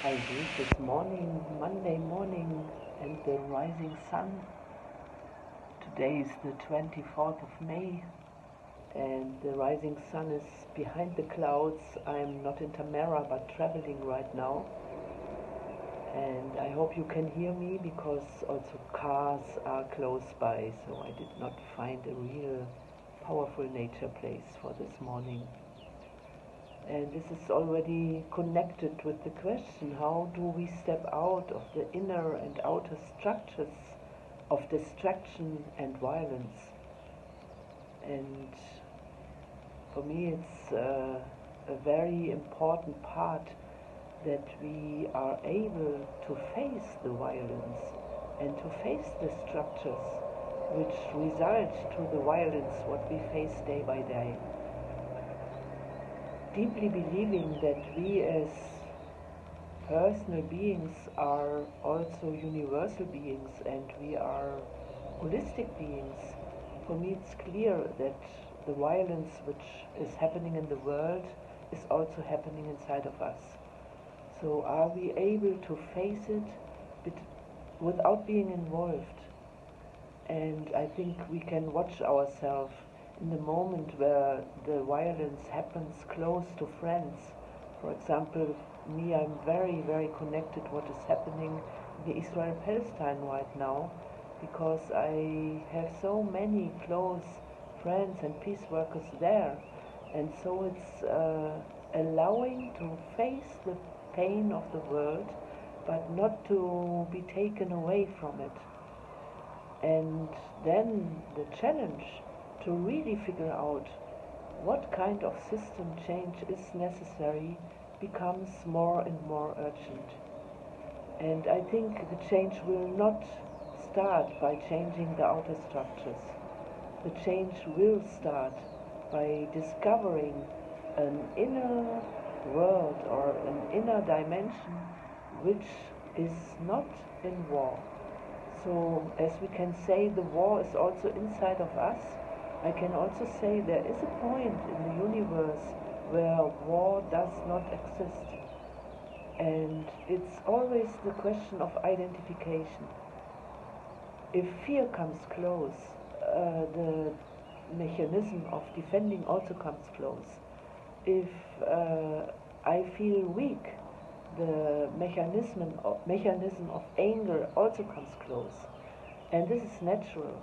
I read this morning, Monday morning, and the rising sun. Today is the 24th of May, and the rising sun is behind the clouds. I'm not in Tamara, but traveling right now. And I hope you can hear me because also cars are close by, so I did not find a real powerful nature place for this morning. And this is already connected with the question, how do we step out of the inner and outer structures of distraction and violence? And for me it's a very important part that we are able to face the violence and to face the structures which result to the violence what we face day by day. Deeply believing that we as personal beings are also universal beings and we are holistic beings, for me it's clear that the violence which is happening in the world is also happening inside of us. So are we able to face it without being involved? And I think we can watch ourselves in the moment where the violence happens close to friends. For example, me, I'm very, very connected what is happening in the Israel-Palestine right now, because I have so many close friends and peace workers there. And so it's allowing to face the pain of the world, but not to be taken away from it. And then the challenge to really figure out what kind of system change is necessary becomes more and more urgent. And I think the change will not start by changing the outer structures. The change will start by discovering an inner world or an inner dimension which is not in war. So, as we can say, the war is also inside of us. I can also say there is a point in the universe where war does not exist. And it's always the question of identification. If fear comes close, the mechanism of defending also comes close. If I feel weak, the mechanism of anger also comes close. And this is natural.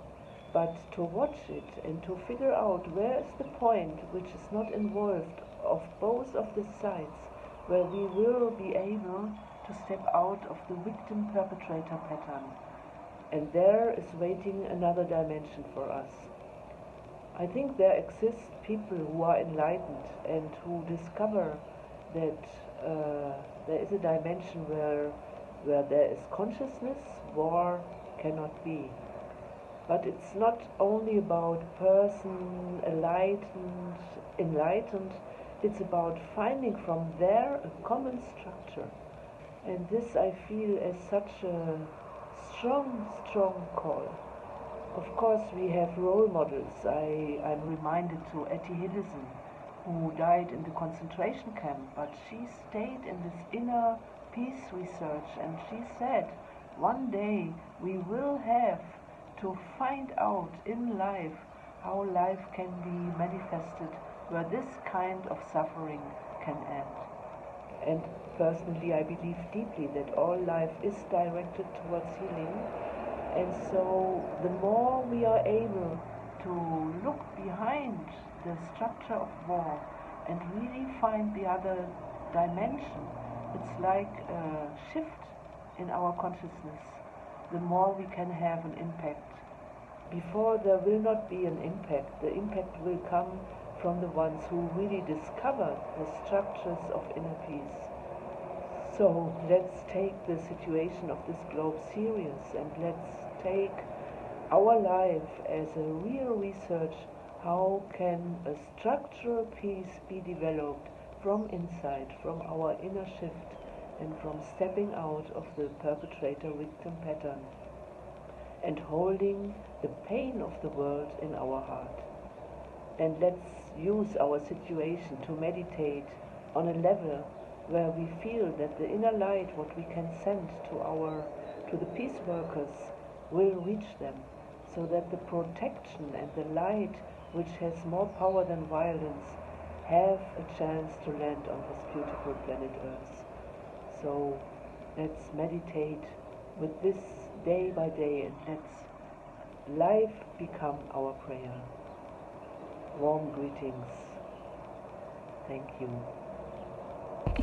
But to watch it and to figure out where is the point which is not involved of both of the sides, where we will be able to step out of the victim-perpetrator pattern. And there is waiting another dimension for us. I think there exist people who are enlightened and who discover that there is a dimension where there is consciousness, war cannot be. But it's not only about person enlightened, it's about finding from there a common structure. And this I feel as such a strong call. Of course, we have role models. I'm reminded to Etty Hillesen, who died in the concentration camp, but she stayed in this inner peace research, and she said, one day we will have to find out in life how life can be manifested, where this kind of suffering can end. And personally, I believe deeply that all life is directed towards healing. And so the more we are able to look behind the structure of war and really find the other dimension, it's like a shift in our consciousness, the more we can have an impact. Before there will not be an impact. The impact will come from the ones who really discover the structures of inner peace. So let's take the situation of this globe serious, and let's take our life as a real research. How can a structural peace be developed from inside, from our inner shift, and from stepping out of the perpetrator-victim pattern and holding the pain of the world in our heart? And let's use our situation to meditate on a level where we feel that the inner light, what we can send to the peace workers, will reach them, so that the protection and the light, which has more power than violence, have a chance to land on this beautiful planet Earth. So let's meditate with this day by day, and let's life become our prayer. Warm greetings. Thank you.